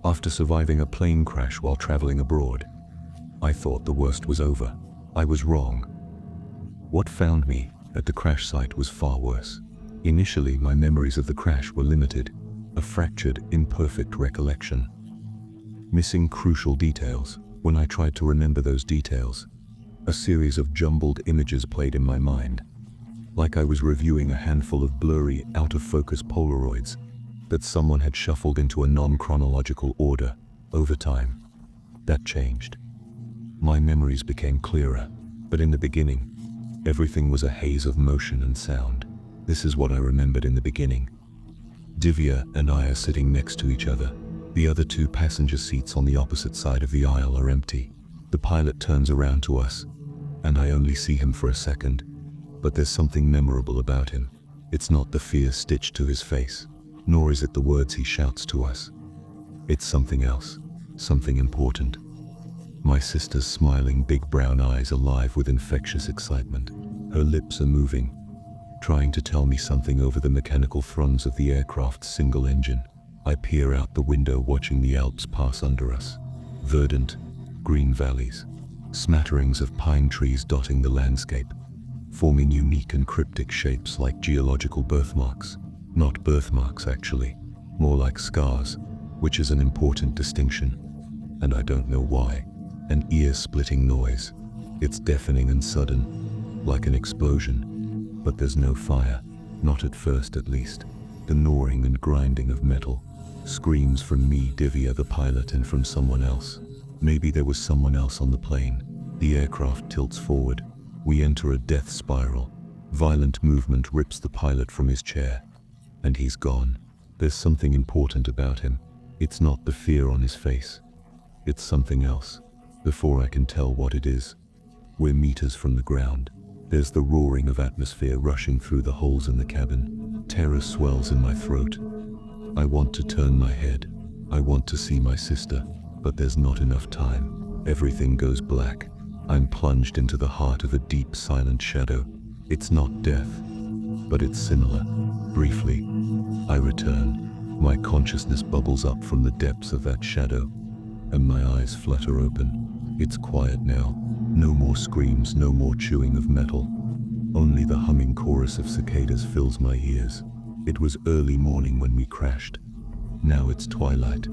After surviving a plane crash while traveling abroad, I thought the worst was over. I was wrong. What found me at the crash site was far worse. Initially, my memories of the crash were limited, a fractured, imperfect recollection. Missing crucial details. When I tried to remember those details, a series of jumbled images played in my mind, like I was reviewing a handful of blurry, out-of-focus Polaroids that someone had shuffled into a non-chronological order. Over time, that changed. My memories became clearer, but in the beginning, everything was a haze of motion and sound. This is what I remembered in the beginning. Divya and I are sitting next to each other. The other two passenger seats on the opposite side of the aisle are empty. The pilot turns around to us, and I only see him for a second. But there's something memorable about him. It's not the fear stitched to his face, nor is it the words he shouts to us. It's something else, something important. My sister's smiling big brown eyes alive with infectious excitement. Her lips are moving, trying to tell me something over the mechanical thruns of the aircraft's single engine. I peer out the window watching the Alps pass under us. Verdant, green valleys, smatterings of pine trees dotting the landscape, forming unique and cryptic shapes like geological birthmarks. Not birthmarks actually, more like scars, which is an important distinction. And I don't know why. An ear-splitting noise. It's deafening and sudden, like an explosion. But there's no fire, not at first at least. The gnawing and grinding of metal. Screams from me, Divya the pilot, and from someone else. Maybe there was someone else on the plane. The aircraft tilts forward. We enter a death spiral. Violent movement rips the pilot from his chair. And he's gone. There's something important about him. It's not the fear on his face. It's something else. Before I can tell what it is, we're meters from the ground. There's the roaring of atmosphere rushing through the holes in the cabin. Terror swells in my throat. I want to turn my head. I want to see my sister, but there's not enough time. Everything goes black. I'm plunged into the heart of a deep, silent shadow. It's not death, but it's similar. Briefly, I return. My consciousness bubbles up from the depths of that shadow, and my eyes flutter open. It's quiet now. No more screams, no more chewing of metal. Only the humming chorus of cicadas fills my ears. It was early morning when we crashed. Now it's twilight.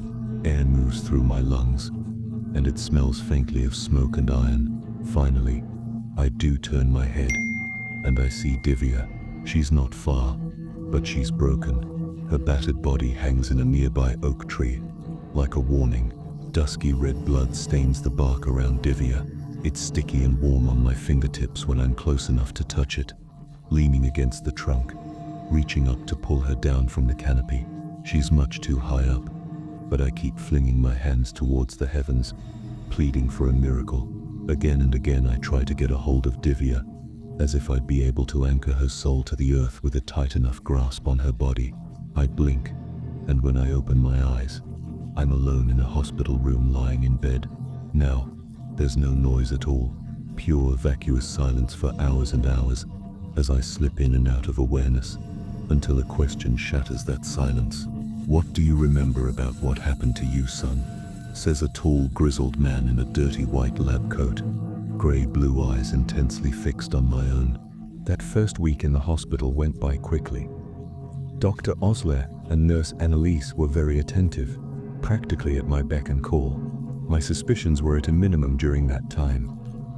Air moves through my lungs, and it smells faintly of smoke and iron. Finally, I do turn my head, and I see Divya. She's not far, but she's broken. Her battered body hangs in a nearby oak tree. Like a warning, dusky red blood stains the bark around Divya. It's sticky and warm on my fingertips when I'm close enough to touch it. Leaning against the trunk, reaching up to pull her down from the canopy. She's much too high up, but I keep flinging my hands towards the heavens, pleading for a miracle. Again and again I try to get a hold of Divya, as if I'd be able to anchor her soul to the earth with a tight enough grasp on her body. I blink, and when I open my eyes, I'm alone in a hospital room lying in bed. Now, there's no noise at all, pure vacuous silence for hours and hours, as I slip in and out of awareness, until a question shatters that silence. "What do you remember about what happened to you, son?" says a tall, grizzled man in a dirty white lab coat, grey blue eyes intensely fixed on my own. That first week in the hospital went by quickly. Dr. Osler and Nurse Annalise were very attentive, practically at my beck and call. My suspicions were at a minimum during that time,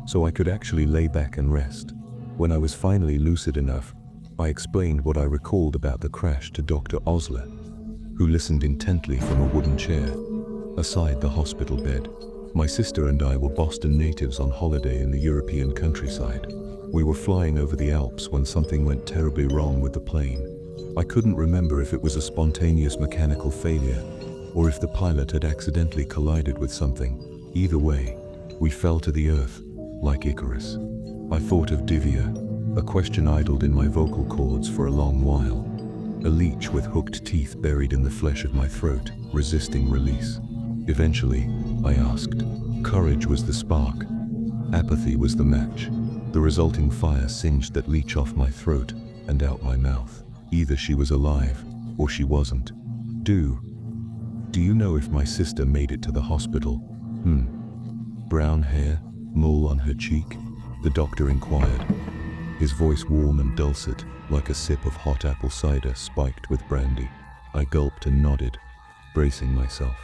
so I could actually lay back and rest. When I was finally lucid enough, I explained what I recalled about the crash to Dr. Osler, who listened intently from a wooden chair aside the hospital bed. My sister and I were Boston natives on holiday in the European countryside. We were flying over the Alps when something went terribly wrong with the plane. I couldn't remember if it was a spontaneous mechanical failure or if the pilot had accidentally collided with something. Either way, we fell to the earth, like Icarus. I thought of Divya, a question idled in my vocal cords for a long while. A leech with hooked teeth buried in the flesh of my throat, resisting release. Eventually, I asked. Courage was the spark. Apathy was the match. The resulting fire singed that leech off my throat and out my mouth. Either she was alive, or she wasn't. Do Do you know if my sister made it to the hospital? Brown hair, mole on her cheek? The doctor inquired, his voice warm and dulcet, like a sip of hot apple cider spiked with brandy. I gulped and nodded, bracing myself.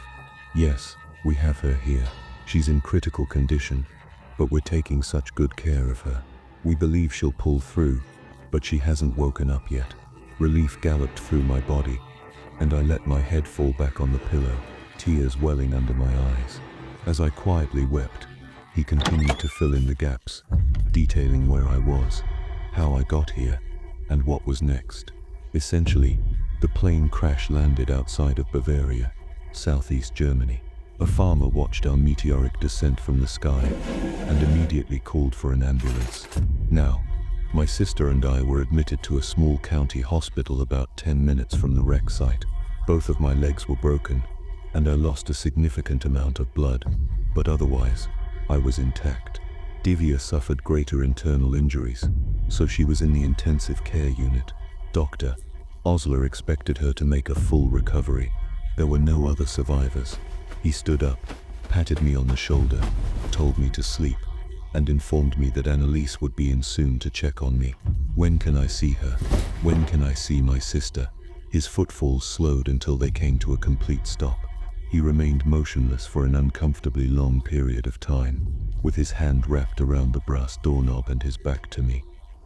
Yes, we have her here. She's in critical condition, but we're taking such good care of her. We believe she'll pull through, but she hasn't woken up yet. Relief galloped through my body, and I let my head fall back on the pillow, tears welling under my eyes. As I quietly wept, he continued to fill in the gaps, detailing where I was, how I got here, and what was next. Essentially, the plane crash landed outside of Bavaria, southeast Germany. A farmer watched our meteoric descent from the sky and immediately called for an ambulance. Now, my sister and I were admitted to a small county hospital about 10 minutes from the wreck site. Both of my legs were broken, and I lost a significant amount of blood, but otherwise, I was intact. Divya suffered greater internal injuries, so she was in the intensive care unit. Dr. Osler expected her to make a full recovery. There were no other survivors. He stood up, patted me on the shoulder, told me to sleep, and informed me that Anneliese would be in soon to check on me. When can I see her? When can I see my sister? His footfalls slowed until they came to a complete stop. He remained motionless for an uncomfortably long period of time, with his hand wrapped around the brass doorknob and his back to me.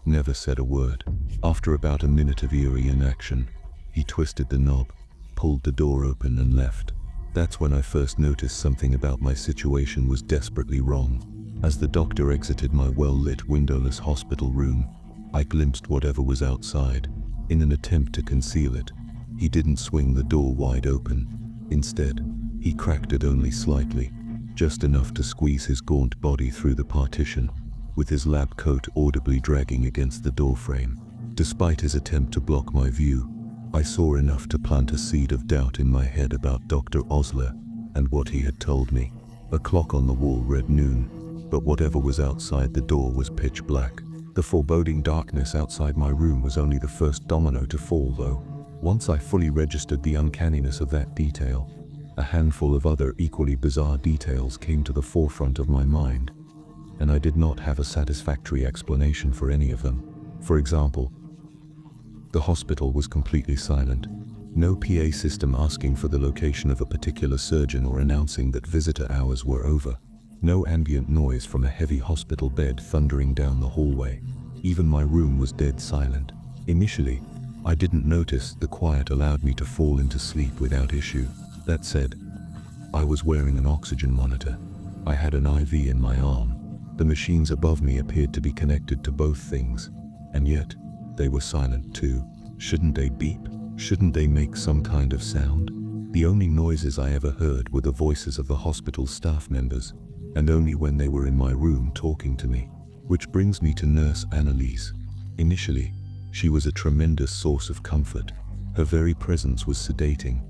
Never said a word. After about a minute of eerie inaction, he twisted the knob, pulled the door open and left. That's when I first noticed something about my situation was desperately wrong. As the doctor exited my well-lit windowless hospital room, I glimpsed whatever was outside. In an attempt to conceal it, he didn't swing the door wide open. Instead, he cracked it only slightly, just enough to squeeze his gaunt body through the partition, with his lab coat audibly dragging against the doorframe. Despite his attempt to block my view, I saw enough to plant a seed of doubt in my head about Dr. Osler and what he had told me. A clock on the wall read noon, but whatever was outside the door was pitch black. The foreboding darkness outside my room was only the first domino to fall, though. Once I fully registered the uncanniness of that detail, a handful of other equally bizarre details came to the forefront of my mind, and I did not have a satisfactory explanation for any of them. For example, the hospital was completely silent. No PA system asking for the location of a particular surgeon or announcing that visitor hours were over. No ambient noise from a heavy hospital bed thundering down the hallway. Even my room was dead silent. Initially, I didn't notice the quiet allowed me to fall into sleep without issue. That said, I was wearing an oxygen monitor. I had an IV in my arm. The machines above me appeared to be connected to both things, and yet, they were silent too. Shouldn't they beep? Shouldn't they make some kind of sound? The only noises I ever heard were the voices of the hospital staff members, and only when they were in my room talking to me. Which brings me to Nurse Anneliese. Initially, she was a tremendous source of comfort. Her very presence was sedating,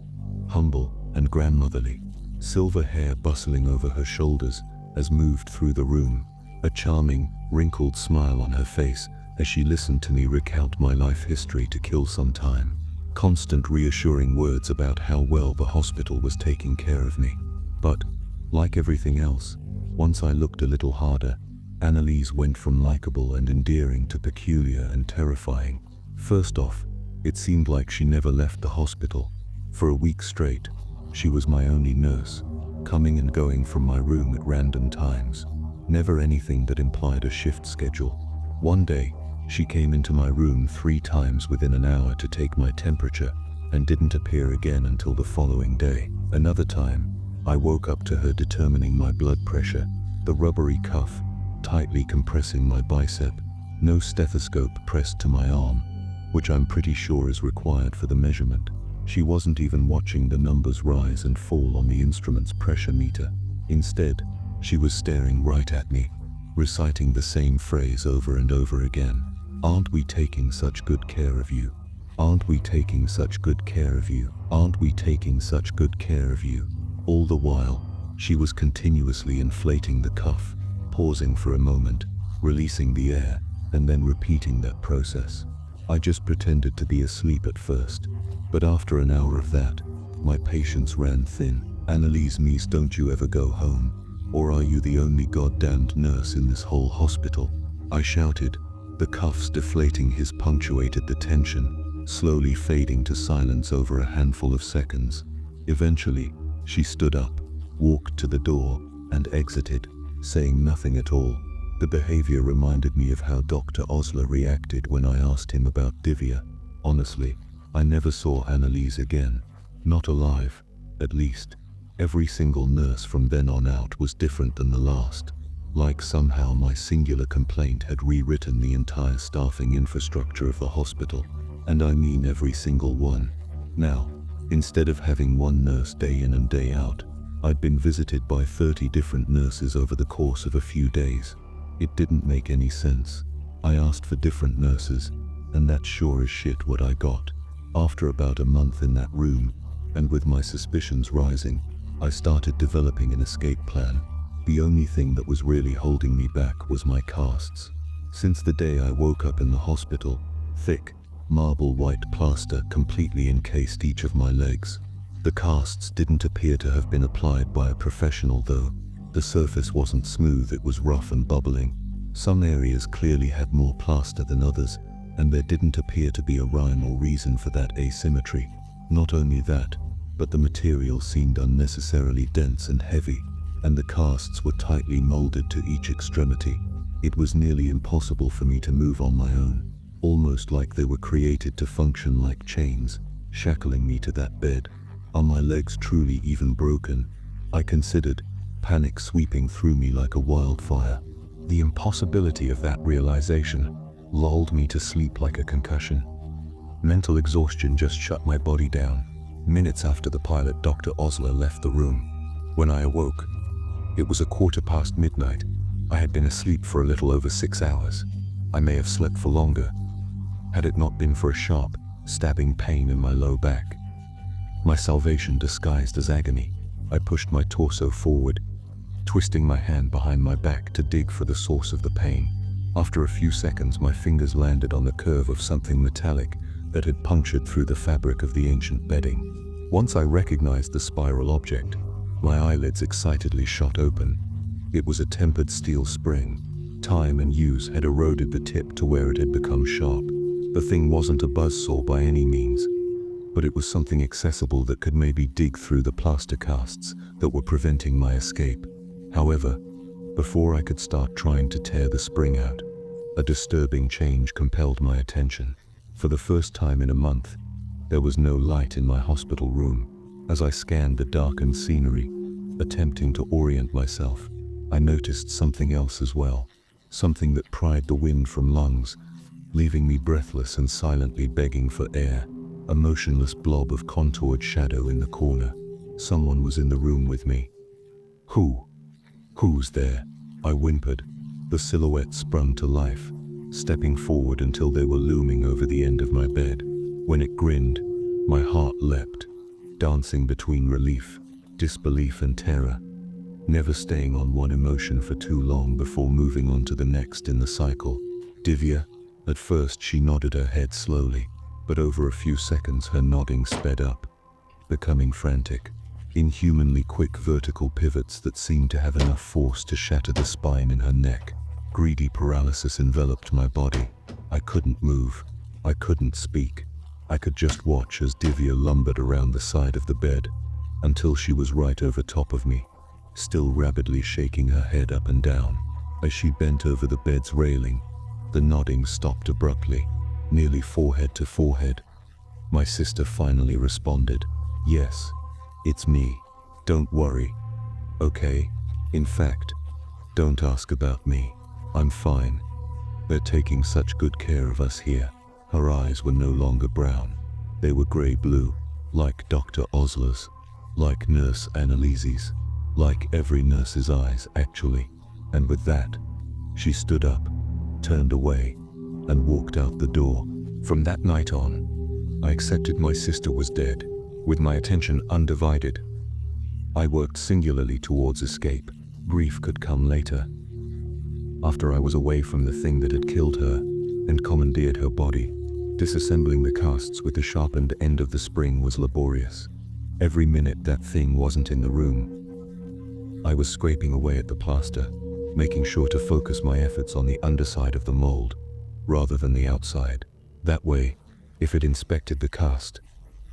humble and grandmotherly. Silver hair bustling over her shoulders as moved through the room, a charming, wrinkled smile on her face as she listened to me recount my life history to kill some time. Constant reassuring words about how well the hospital was taking care of me. But, like everything else, once I looked a little harder, Anneliese went from likable and endearing to peculiar and terrifying. First off, it seemed like she never left the hospital. For a week straight, she was my only nurse, coming and going from my room at random times. Never anything that implied a shift schedule. One day, she came into my room 3 times within an hour to take my temperature, and didn't appear again until the following day. Another time, I woke up to her determining my blood pressure, the rubbery cuff tightly compressing my bicep, no stethoscope pressed to my arm, which I'm pretty sure is required for the measurement. She wasn't even watching the numbers rise and fall on the instrument's pressure meter. Instead, she was staring right at me, reciting the same phrase over and over again. Aren't we taking such good care of you? Aren't we taking such good care of you? Aren't we taking such good care of you? All the while, she was continuously inflating the cuff, pausing for a moment, releasing the air, and then repeating that process. I just pretended to be asleep at first, but after an hour of that, My patience ran thin. "Annalise Mies, don't you ever go home? Or are you the only goddamned nurse in this whole hospital?" I shouted, the cuffs deflating. His punctuated the tension, slowly fading to silence over a handful of seconds. Eventually, she stood up, walked to the door, and exited, saying nothing at all. The behavior reminded me of how Dr. Osler reacted when I asked him about Divya. Honestly, I never saw Annalise again. Not alive, at least. Every single nurse from then on out was different than the last. Like somehow my singular complaint had rewritten the entire staffing infrastructure of the hospital. And I mean every single one. Now, instead of having one nurse day in and day out, I'd been visited by 30 different nurses over the course of a few days. It didn't make any sense. I asked for different nurses, and that's sure as shit what I got. After about a month in that room, and with my suspicions rising, I started developing an escape plan. The only thing that was really holding me back was my casts. Since the day I woke up in the hospital, thick, marble white plaster completely encased each of my legs. The casts didn't appear to have been applied by a professional though. The surface wasn't smooth, it was rough and bubbling. Some areas clearly had more plaster than others, and there didn't appear to be a rhyme or reason for that asymmetry. Not only that, but the material seemed unnecessarily dense and heavy, and the casts were tightly molded to each extremity. It was nearly impossible for me to move on my own, almost like they were created to function like chains, shackling me to that bed. Are my legs truly even broken? I considered, panic sweeping through me like a wildfire. The impossibility of that realization lulled me to sleep like a concussion. Mental exhaustion just shut my body down. Minutes after the pilot, Dr. Osler left the room. When I awoke, it was 1:15 midnight. I had been asleep for a little over 6 hours. I may have slept for longer, had it not been for a sharp, stabbing pain in my low back. My salvation disguised as agony. I pushed my torso forward, twisting my hand behind my back to dig for the source of the pain. After a few seconds, my fingers landed on the curve of something metallic that had punctured through the fabric of the ancient bedding. Once I recognized the spiral object, my eyelids excitedly shot open. It was a tempered steel spring. Time and use had eroded the tip to where it had become sharp. The thing wasn't a buzzsaw by any means, but it was something accessible that could maybe dig through the plaster casts that were preventing my escape. However, before I could start trying to tear the spring out, a disturbing change compelled my attention. For the first time in a month, there was no light in my hospital room. As I scanned the darkened scenery, attempting to orient myself, I noticed something else as well. Something that pried the wind from lungs, leaving me breathless and silently begging for air. A motionless blob of contoured shadow in the corner. Someone was in the room with me. Who's there? I whimpered. The silhouette sprung to life, stepping forward until they were looming over the end of my bed. When it grinned, my heart leapt, dancing between relief, disbelief and terror, never staying on one emotion for too long before moving on to the next in the cycle. Divya. At first she nodded her head slowly, but over a few seconds her nodding sped up, becoming frantic. Inhumanly quick vertical pivots that seemed to have enough force to shatter the spine in her neck. Greedy paralysis enveloped my body. I couldn't move. I couldn't speak. I could just watch as Divya lumbered around the side of the bed, until she was right over top of me, still rapidly shaking her head up and down. As she bent over the bed's railing, the nodding stopped abruptly, nearly forehead to forehead. My sister finally responded, "Yes, it's me. Don't worry. Okay? In fact, don't ask about me. I'm fine. They're taking such good care of us here." Her eyes were no longer brown. They were grey-blue, like Dr. Osler's, like Nurse Annalise's, like every nurse's eyes, actually. And with that, she stood up, turned away, and walked out the door. From that night on, I accepted my sister was dead, with my attention undivided. I worked singularly towards escape. Grief could come later, after I was away from the thing that had killed her and commandeered her body. Disassembling the casts with the sharpened end of the spring was laborious. Every minute that thing wasn't in the room, I was scraping away at the plaster, making sure to focus my efforts on the underside of the mold, rather than the outside. That way, if it inspected the cast,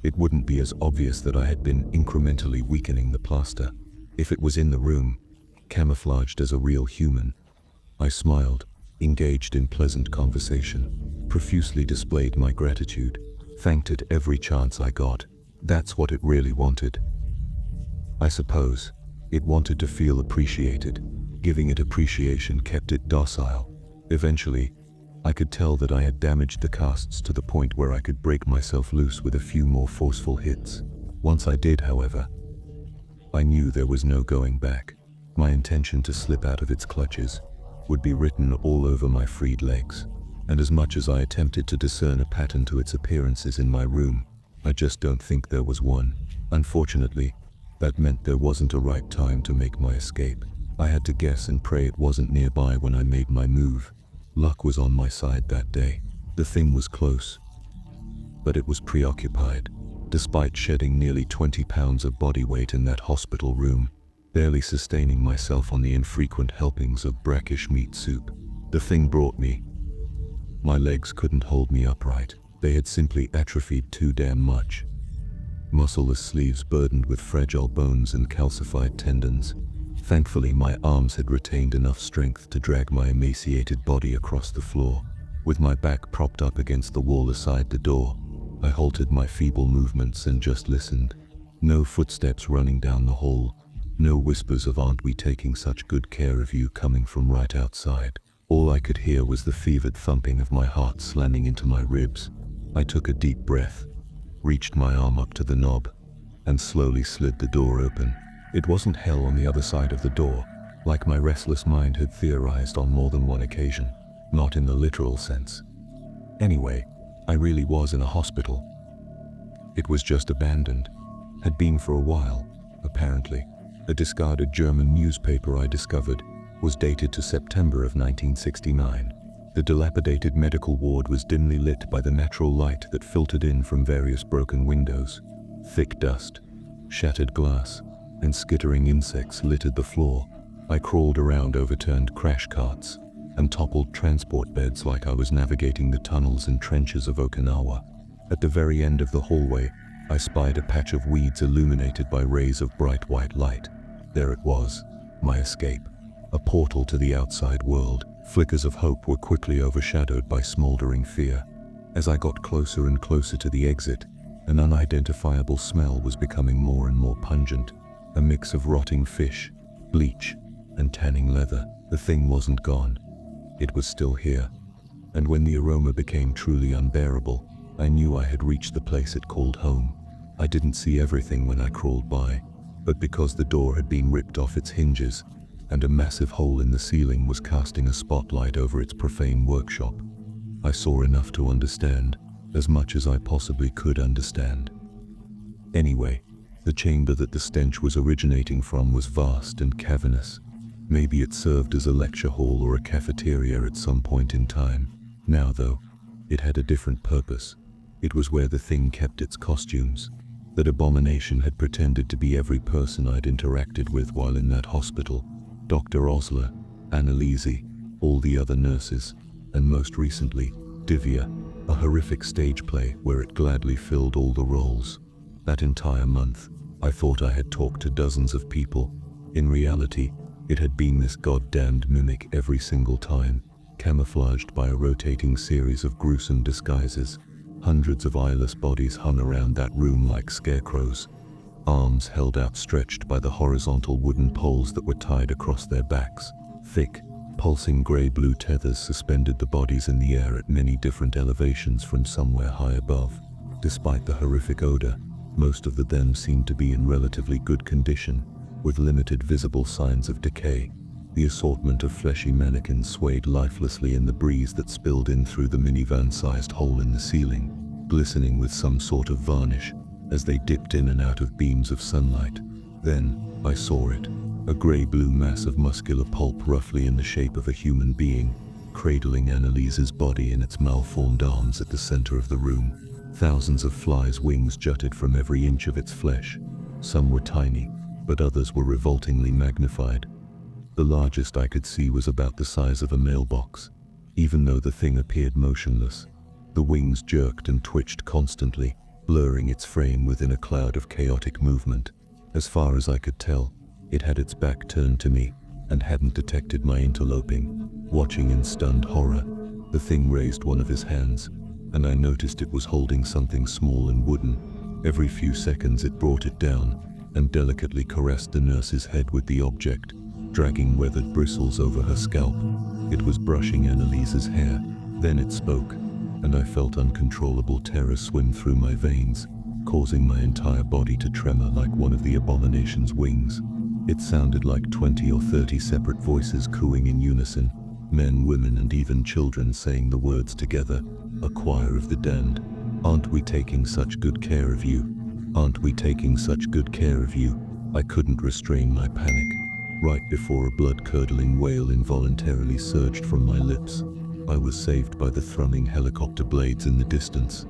it wouldn't be as obvious that I had been incrementally weakening the plaster. If it was in the room, camouflaged as a real human, I smiled, engaged in pleasant conversation, profusely displayed my gratitude, thanked it every chance I got. That's what it really wanted. I suppose it wanted to feel appreciated. Giving it appreciation kept it docile. Eventually, I could tell that I had damaged the casts to the point where I could break myself loose with a few more forceful hits. Once I did, however, I knew there was no going back. My intention to slip out of its clutches would be written all over my freed legs, and as much as I attempted to discern a pattern to its appearances in my room, I just don't think there was one. Unfortunately, that meant there wasn't a right time to make my escape. I had to guess and pray it wasn't nearby when I made my move. Luck was on my side that day. The thing was close, but it was preoccupied. Despite shedding nearly 20 pounds of body weight in that hospital room, barely sustaining myself on the infrequent helpings of brackish meat soup, the thing brought me. My legs couldn't hold me upright. They had simply atrophied too damn much. Muscleless sleeves burdened with fragile bones and calcified tendons. Thankfully, my arms had retained enough strength to drag my emaciated body across the floor. With my back propped up against the wall aside the door, I halted my feeble movements and just listened. No footsteps running down the hall. No whispers of "aren't we taking such good care of you" coming from right outside. All I could hear was the fevered thumping of my heart slamming into my ribs. I took a deep breath, reached my arm up to the knob, and slowly slid the door open. It wasn't hell on the other side of the door, like my restless mind had theorized on more than one occasion. Not in the literal sense. Anyway, I really was in a hospital. It was just abandoned. Had been for a while, apparently. A discarded German newspaper I discovered was dated to September of 1969. The dilapidated medical ward was dimly lit by the natural light that filtered in from various broken windows. Thick dust, shattered glass, and skittering insects littered the floor. I crawled around overturned crash carts and toppled transport beds like I was navigating the tunnels and trenches of Okinawa. At the very end of the hallway, I spied a patch of weeds illuminated by rays of bright white light. There it was, my escape. A portal to the outside world. Flickers of hope were quickly overshadowed by smoldering fear. As I got closer and closer to the exit, an unidentifiable smell was becoming more and more pungent. A mix of rotting fish, bleach, and tanning leather. The thing wasn't gone. It was still here. And when the aroma became truly unbearable, I knew I had reached the place it called home. I didn't see everything when I crawled by, but because the door had been ripped off its hinges, and a massive hole in the ceiling was casting a spotlight over its profane workshop, I saw enough to understand, as much as I possibly could understand. Anyway, the chamber that the stench was originating from was vast and cavernous. Maybe it served as a lecture hall or a cafeteria at some point in time. Now, though, it had a different purpose. It was where the thing kept its costumes. That abomination had pretended to be every person I'd interacted with while in that hospital. Dr. Osler, Annalise, all the other nurses, and most recently, Divya, a horrific stage play where it gladly filled all the roles. That entire month, I thought I had talked to dozens of people. In reality, it had been this goddamned mimic every single time, camouflaged by a rotating series of gruesome disguises. Hundreds of eyeless bodies hung around that room like scarecrows, arms held outstretched by the horizontal wooden poles that were tied across their backs. Thick, pulsing grey-blue tethers suspended the bodies in the air at many different elevations from somewhere high above. Despite the horrific odor, most of them seemed to be in relatively good condition, with limited visible signs of decay. The assortment of fleshy mannequins swayed lifelessly in the breeze that spilled in through the minivan-sized hole in the ceiling, glistening with some sort of varnish as they dipped in and out of beams of sunlight. Then, I saw it, a grey-blue mass of muscular pulp roughly in the shape of a human being, cradling Annalise's body in its malformed arms at the center of the room. Thousands of flies' wings jutted from every inch of its flesh, Some were tiny, but others were revoltingly magnified. The largest I could see was about the size of a mailbox, even though the thing appeared motionless. The wings jerked and twitched constantly, blurring its frame within a cloud of chaotic movement. As far as I could tell, it had its back turned to me and hadn't detected my interloping. Watching in stunned horror, the thing raised one of his hands, and I noticed it was holding something small and wooden. Every few seconds it brought it down and delicately caressed the nurse's head with the object, dragging weathered bristles over her scalp. It was brushing Annalise's hair. Then it spoke, and I felt uncontrollable terror swim through my veins, causing my entire body to tremor like one of the abomination's wings. It sounded like 20 or 30 separate voices cooing in unison, men, women, and even children saying the words together, a choir of the damned. "Aren't we taking such good care of you? Aren't we taking such good care of you?" I couldn't restrain my panic. Right before a blood-curdling wail involuntarily surged from my lips, I was saved by the thrumming helicopter blades in the distance.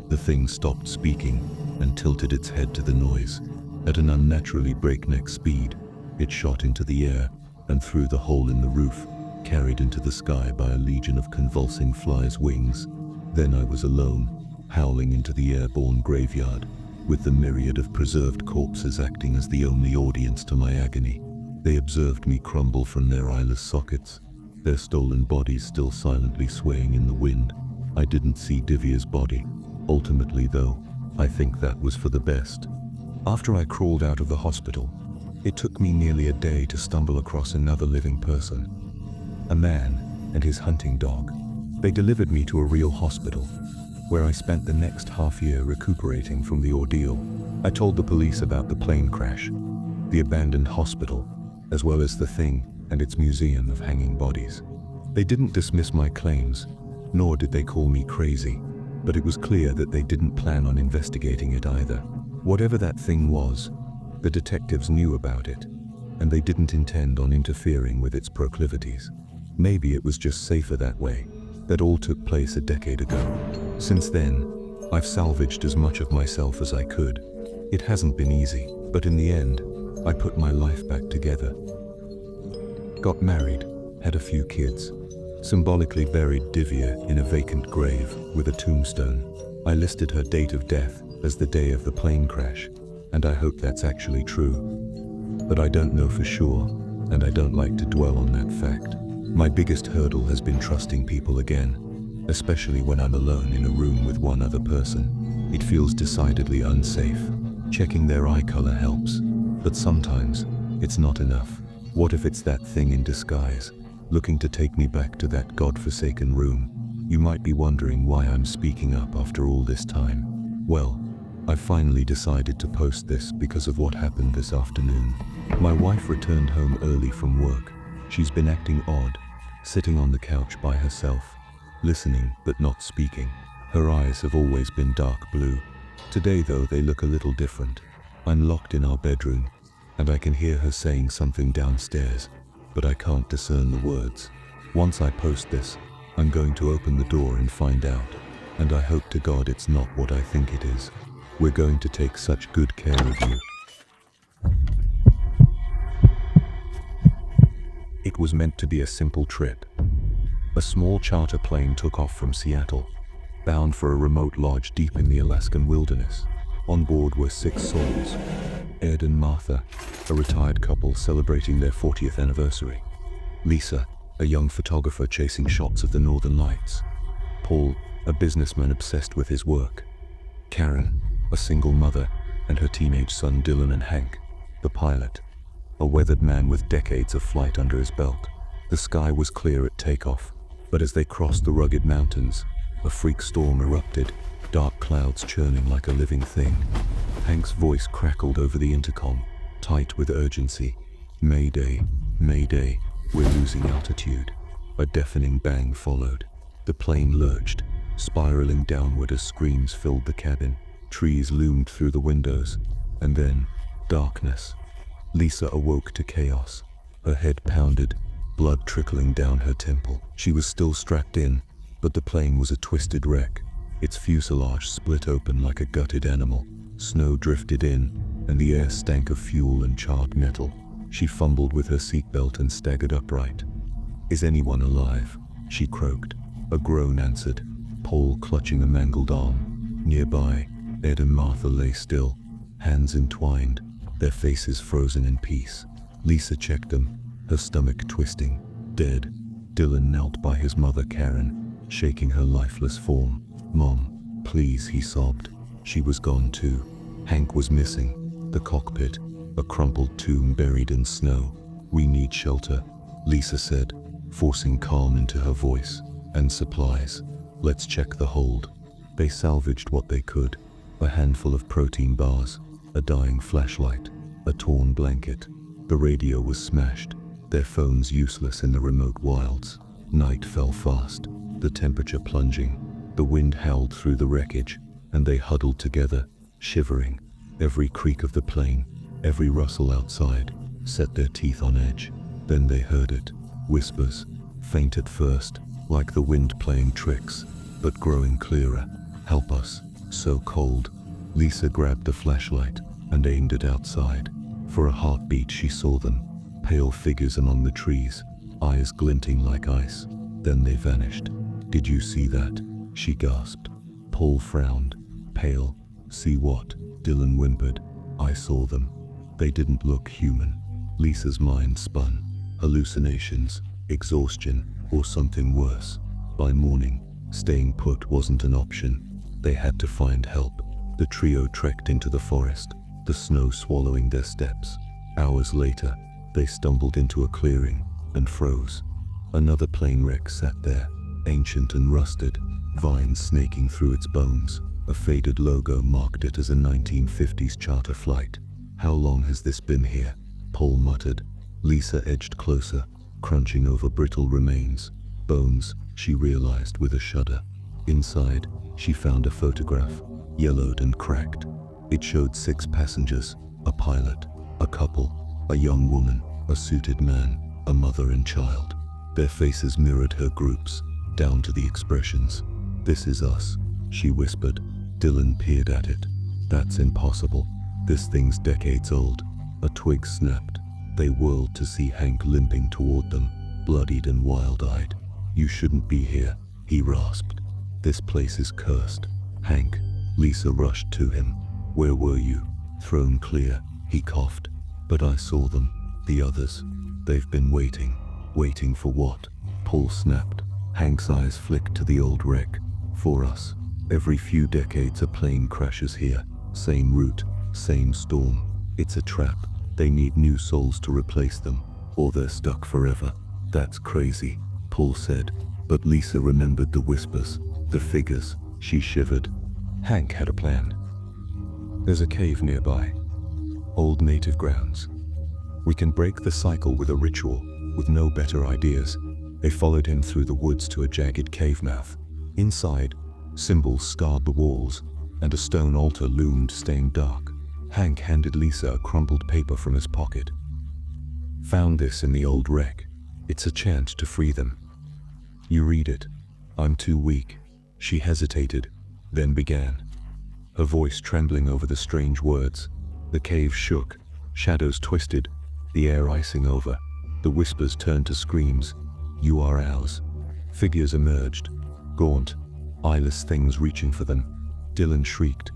The thing stopped speaking and tilted its head to the noise. At an unnaturally breakneck speed, it shot into the air and through the hole in the roof, carried into the sky by a legion of convulsing flies' wings. Then I was alone, howling into the airborne graveyard, with the myriad of preserved corpses acting as the only audience to my agony. They observed me crumble from their eyeless sockets, their stolen bodies still silently swaying in the wind. I didn't see Divya's body. Ultimately, though, I think that was for the best. After I crawled out of the hospital, it took me nearly a day to stumble across another living person. A man and his hunting dog. They delivered me to a real hospital, where I spent the next half year recuperating from the ordeal. I told the police about the plane crash, the abandoned hospital, as well as the thing and its museum of hanging bodies. They didn't dismiss my claims, nor did they call me crazy, but it was clear that they didn't plan on investigating it either. Whatever that thing was, the detectives knew about it, and they didn't intend on interfering with its proclivities. Maybe it was just safer that way. That all took place a decade ago. Since then, I've salvaged as much of myself as I could. It hasn't been easy, but in the end, I put my life back together. Got married, had a few kids, symbolically buried Divya in a vacant grave with a tombstone. I listed her date of death as the day of the plane crash, and I hope that's actually true. But I don't know for sure, and I don't like to dwell on that fact. My biggest hurdle has been trusting people again, especially when I'm alone in a room with one other person. It feels decidedly unsafe. Checking their eye color helps, but sometimes it's not enough. What if it's that thing in disguise, looking to take me back to that godforsaken room? You might be wondering why I'm speaking up after all this time. Well, I finally decided to post this because of what happened this afternoon. My wife returned home early from work. She's been acting odd, sitting on the couch by herself, listening but not speaking. Her eyes have always been dark blue. Today, though, they look a little different. I'm locked in our bedroom, and I can hear her saying something downstairs, but I can't discern the words. Once I post this, I'm going to open the door and find out, and I hope to God it's not what I think it is. We're going to take such good care of you. It was meant to be a simple trip. A small charter plane took off from Seattle, bound for a remote lodge deep in the Alaskan wilderness. On board were 6 souls: Ed and Martha, a retired couple celebrating their 40th anniversary; Lisa, a young photographer chasing shots of the Northern Lights; Paul, a businessman obsessed with his work; Karen, a single mother, and her teenage son Dylan; and Hank, the pilot, a weathered man with decades of flight under his belt. The sky was clear at takeoff, but as they crossed the rugged mountains, a freak storm erupted, dark clouds churning like a living thing. Hank's voice crackled over the intercom, tight with urgency. "Mayday, Mayday, we're losing altitude." A deafening bang followed. The plane lurched, spiraling downward as screams filled the cabin. Trees loomed through the windows, and then darkness. Lisa awoke to chaos. Her head pounded, blood trickling down her temple. She was still strapped in, but the plane was a twisted wreck. Its fuselage split open like a gutted animal. Snow drifted in, and the air stank of fuel and charred metal. She fumbled with her seatbelt and staggered upright. "Is anyone alive?" she croaked. A groan answered, Paul clutching a mangled arm. Nearby, Ed and Martha lay still, hands entwined, their faces frozen in peace. Lisa checked them, her stomach twisting. Dead. Dylan knelt by his mother Karen, shaking her lifeless form. "Mom, please," he sobbed. She was gone too. Hank was missing. The cockpit, a crumpled tomb buried in snow. "We need shelter," Lisa said, forcing calm into her voice. "And supplies. Let's check the hold." They salvaged what they could. A handful of protein bars, a dying flashlight, a torn blanket. The radio was smashed, their phones useless in the remote wilds. Night fell fast, the temperature plunging. The wind howled through the wreckage, and they huddled together, shivering. Every creak of the plane, every rustle outside, set their teeth on edge. Then they heard it. Whispers, faint at first, like the wind playing tricks, but growing clearer. "Help us, so cold." Lisa grabbed the flashlight and aimed it outside. For a heartbeat she saw them, pale figures among the trees, eyes glinting like ice. Then they vanished. "Did you see that?" she gasped. Paul frowned. "Pale. See what?" Dylan whimpered. "I saw them. They didn't look human." Lisa's mind spun. Hallucinations, exhaustion, or something worse. By morning, staying put wasn't an option. They had to find help. The trio trekked into the forest, the snow swallowing their steps. Hours later, they stumbled into a clearing and froze. Another plane wreck sat there, ancient and rusted, vines snaking through its bones. A faded logo marked it as a 1950s charter flight. "How long has this been here?" Paul muttered. Lisa edged closer, crunching over brittle remains. Bones, she realized with a shudder. Inside, she found a photograph, yellowed and cracked. It showed 6 passengers, a pilot, a couple, a young woman, a suited man, a mother and child. Their faces mirrored her groups, down to the expressions. "This is us," she whispered. Dylan peered at it. "That's impossible. This thing's decades old." A twig snapped. They whirled to see Hank limping toward them, bloodied and wild-eyed. "You shouldn't be here," he rasped. "This place is cursed." "Hank." Lisa rushed to him. "Where were you?" "Thrown clear," he coughed. "But I saw them. The others. They've been waiting." "Waiting for what?" Paul snapped. Hank's eyes flicked to the old wreck. "For us. Every few decades a plane crashes here. Same route, same storm. It's a trap. They need new souls to replace them, or they're stuck forever." "That's crazy," Paul said, but Lisa remembered the whispers, the figures. She shivered. Hank had a plan. "There's a cave nearby. Old native grounds. We can break the cycle with a ritual." With no better ideas, they followed him through the woods to a jagged cave mouth. Inside, symbols scarred the walls, and a stone altar loomed, staying dark. Hank handed Lisa a crumpled paper from his pocket. "Found this in the old wreck. It's a chant to free them. You read it." "I'm too weak." She hesitated, then began, her voice trembling over the strange words. The cave shook, shadows twisted, the air icing over. The whispers turned to screams. "You are ours." Figures emerged, gaunt, eyeless things reaching for them. Dylan shrieked.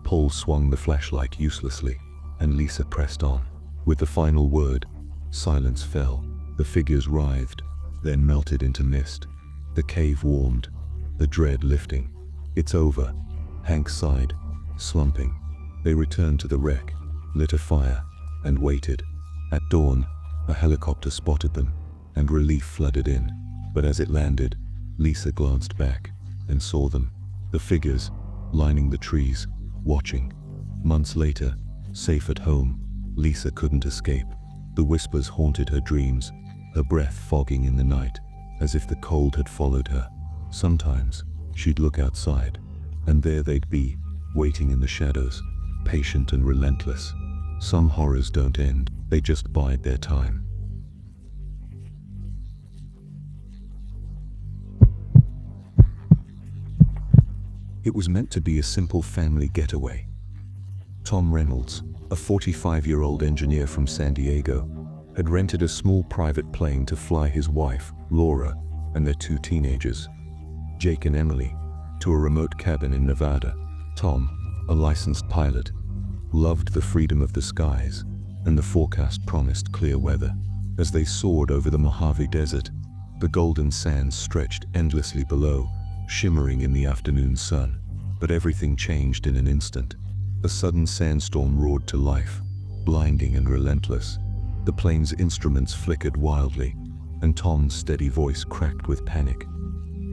Paul swung the flashlight uselessly, and Lisa pressed on. With the final word, silence fell. The figures writhed, then melted into mist. The cave warmed, the dread lifting. "It's over," Hank sighed, slumping. They returned to the wreck, lit a fire, and waited. At dawn, a helicopter spotted them, and relief flooded in. But as it landed, Lisa glanced back and saw them, the figures, lining the trees, watching. Months later, safe at home, Lisa couldn't escape. The whispers haunted her dreams, her breath fogging in the night, as if the cold had followed her. Sometimes, she'd look outside, and there they'd be, waiting in the shadows, patient and relentless. Some horrors don't end, they just bide their time. It was meant to be a simple family getaway. Tom Reynolds, a 45-year-old engineer from San Diego, had rented a small private plane to fly his wife, Laura, and their 2 teenagers, Jake and Emily, to a remote cabin in Nevada. Tom, a licensed pilot, loved the freedom of the skies, and the forecast promised clear weather. As they soared over the Mojave Desert, the golden sands stretched endlessly below, shimmering in the afternoon sun. But everything changed in an instant. A sudden sandstorm roared to life, blinding and relentless. The plane's instruments flickered wildly, and Tom's steady voice cracked with panic.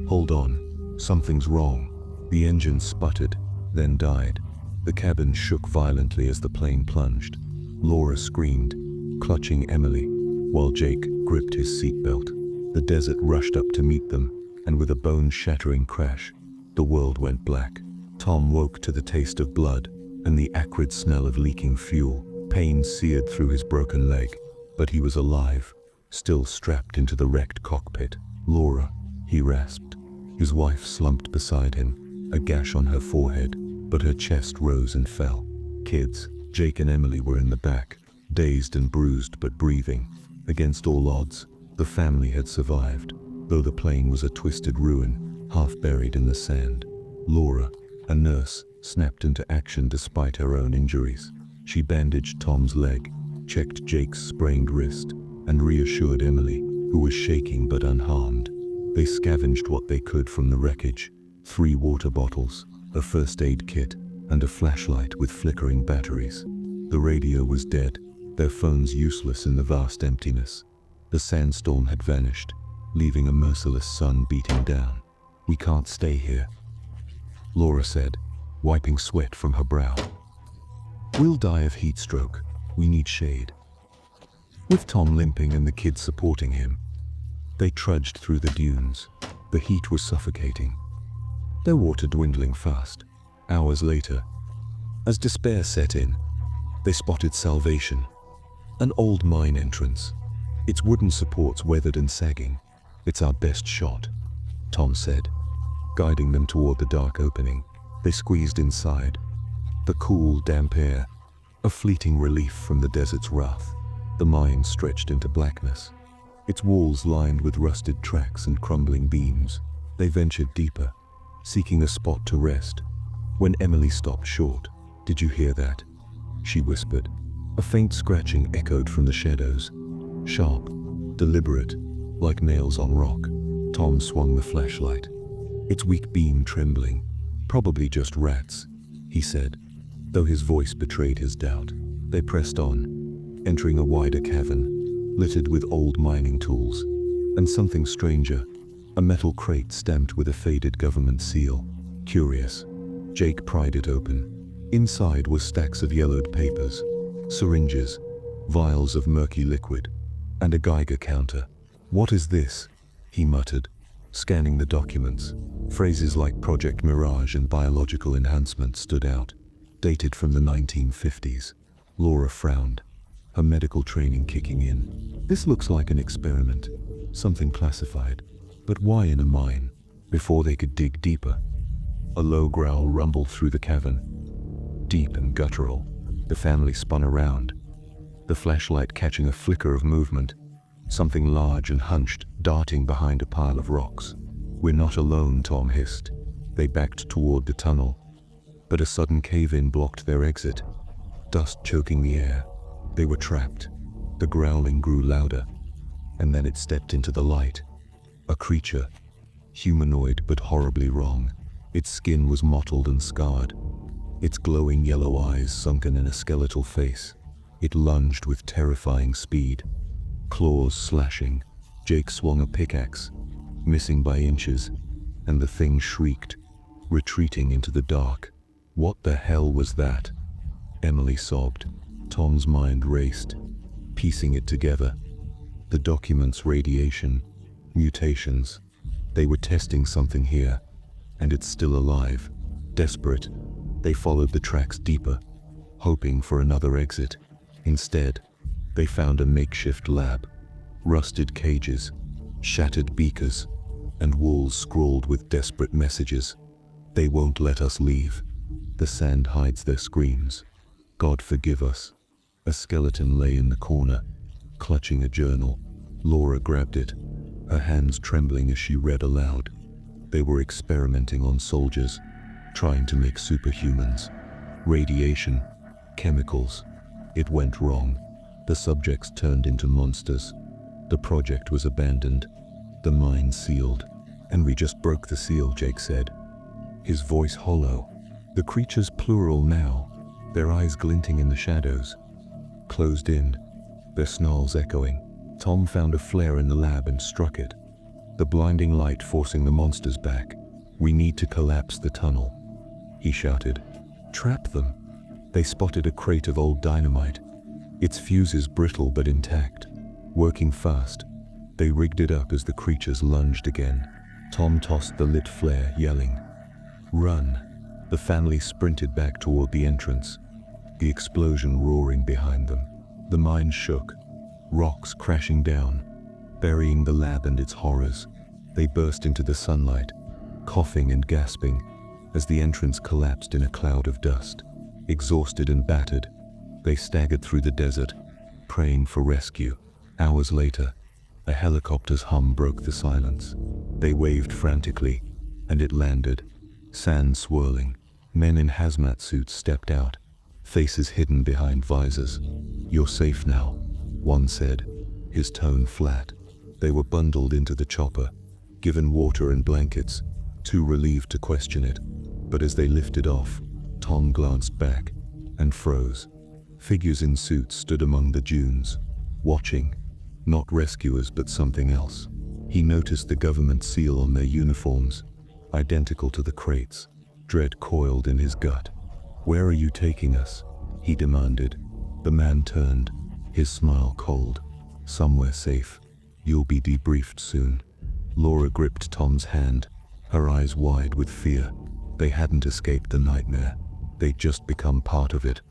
"Hold on, something's wrong." The engine sputtered, then died. The cabin shook violently as the plane plunged. Laura screamed, clutching Emily, while Jake gripped his seatbelt. The desert rushed up to meet them, and with a bone-shattering crash, the world went black. Tom woke to the taste of blood and the acrid smell of leaking fuel. Pain seared through his broken leg, but he was alive, still strapped into the wrecked cockpit. "Laura," he rasped. His wife slumped beside him, a gash on her forehead, but her chest rose and fell. Kids, Jake and Emily, were in the back, dazed and bruised but breathing. Against all odds, the family had survived, though the plane was a twisted ruin, half buried in the sand. Laura, a nurse, snapped into action despite her own injuries. She bandaged Tom's leg, checked Jake's sprained wrist, and reassured Emily, who was shaking but unharmed. They scavenged what they could from the wreckage: 3 water bottles, a first aid kit, and a flashlight with flickering batteries. The radio was dead, their phones useless in the vast emptiness. The sandstorm had vanished, leaving a merciless sun beating down. "We can't stay here," Laura said, wiping sweat from her brow. "We'll die of heat stroke. We need shade." With Tom limping and the kids supporting him, they trudged through the dunes. The heat was suffocating, their water dwindling fast. Hours later, as despair set in, they spotted Salvation, an old mine entrance, its wooden supports weathered and sagging. "It's our best shot," Tom said, guiding them toward the dark opening. They squeezed inside. The cool, damp air, a fleeting relief from the desert's wrath. The mine stretched into blackness, its walls lined with rusted tracks and crumbling beams. They ventured deeper, seeking a spot to rest, when Emily stopped short. "Did you hear that?" she whispered. A faint scratching echoed from the shadows, sharp, deliberate, like nails on rock. Tom swung the flashlight, its weak beam trembling. "Probably just rats," he said, though his voice betrayed his doubt. They pressed on, entering a wider cavern, littered with old mining tools, and something stranger, a metal crate stamped with a faded government seal. Curious, Jake pried it open. Inside were stacks of yellowed papers, syringes, vials of murky liquid, and a Geiger counter. "What is this?" he muttered, scanning the documents. Phrases like Project Mirage and biological enhancement stood out, dated from the 1950s. Laura frowned, her medical training kicking in. "This looks like an experiment, something classified. But why in a mine?" Before they could dig deeper, a low growl rumbled through the cavern, deep and guttural. The family spun around, the flashlight catching a flicker of movement. Something large and hunched, darting behind a pile of rocks. "We're not alone," Tom hissed. They backed toward the tunnel, but a sudden cave-in blocked their exit, dust choking the air. They were trapped. The growling grew louder, and then it stepped into the light. A creature, humanoid but horribly wrong. Its skin was mottled and scarred, its glowing yellow eyes sunken in a skeletal face. It lunged with terrifying speed, claws slashing. Jake swung a pickaxe, missing by inches, and the thing shrieked, retreating into the dark. "What the hell was that?" Emily sobbed. Tom's mind raced, piecing it together. The documents, radiation, mutations. They were testing something here, and it's still alive. Desperate, they followed the tracks deeper, hoping for another exit. Instead, they found a makeshift lab. Rusted cages, shattered beakers, and walls scrawled with desperate messages. "They won't let us leave. The sand hides their screams." God forgive us. A skeleton lay in the corner, clutching a journal. Laura grabbed it, her hands trembling as she read aloud. They were experimenting on soldiers, trying to make superhumans. Radiation, chemicals. It went wrong. The subjects turned into monsters. The project was abandoned. The mine sealed. And we just broke the seal, Jake said, his voice hollow. The creatures plural now, their eyes glinting in the shadows. Closed in, their snarls echoing. Tom found a flare in the lab and struck it, the blinding light forcing the monsters back. We need to collapse the tunnel, he shouted. Trap them. They spotted a crate of old dynamite, its fuses brittle but intact. Working fast, they rigged it up as the creatures lunged again. Tom tossed the lit flare, yelling, "Run!" The family sprinted back toward the entrance, the explosion roaring behind them. The mine shook, rocks crashing down, burying the lab and its horrors. They burst into the sunlight, coughing and gasping, as the entrance collapsed in a cloud of dust. Exhausted and battered, they staggered through the desert, praying for rescue. Hours later, a helicopter's hum broke the silence. They waved frantically, and it landed, sand swirling. Men in hazmat suits stepped out, faces hidden behind visors. "You're safe now," one said, his tone flat. They were bundled into the chopper, given water and blankets, too relieved to question it. But as they lifted off, Tom glanced back and froze. Figures in suits stood among the dunes, watching, not rescuers but something else. He noticed the government seal on their uniforms, identical to the crates. Dread coiled in his gut. "Where are you taking us?" he demanded. The man turned, his smile cold. "Somewhere safe. You'll be debriefed soon." Laura gripped Tom's hand, her eyes wide with fear. They hadn't escaped the nightmare. They'd just become part of it.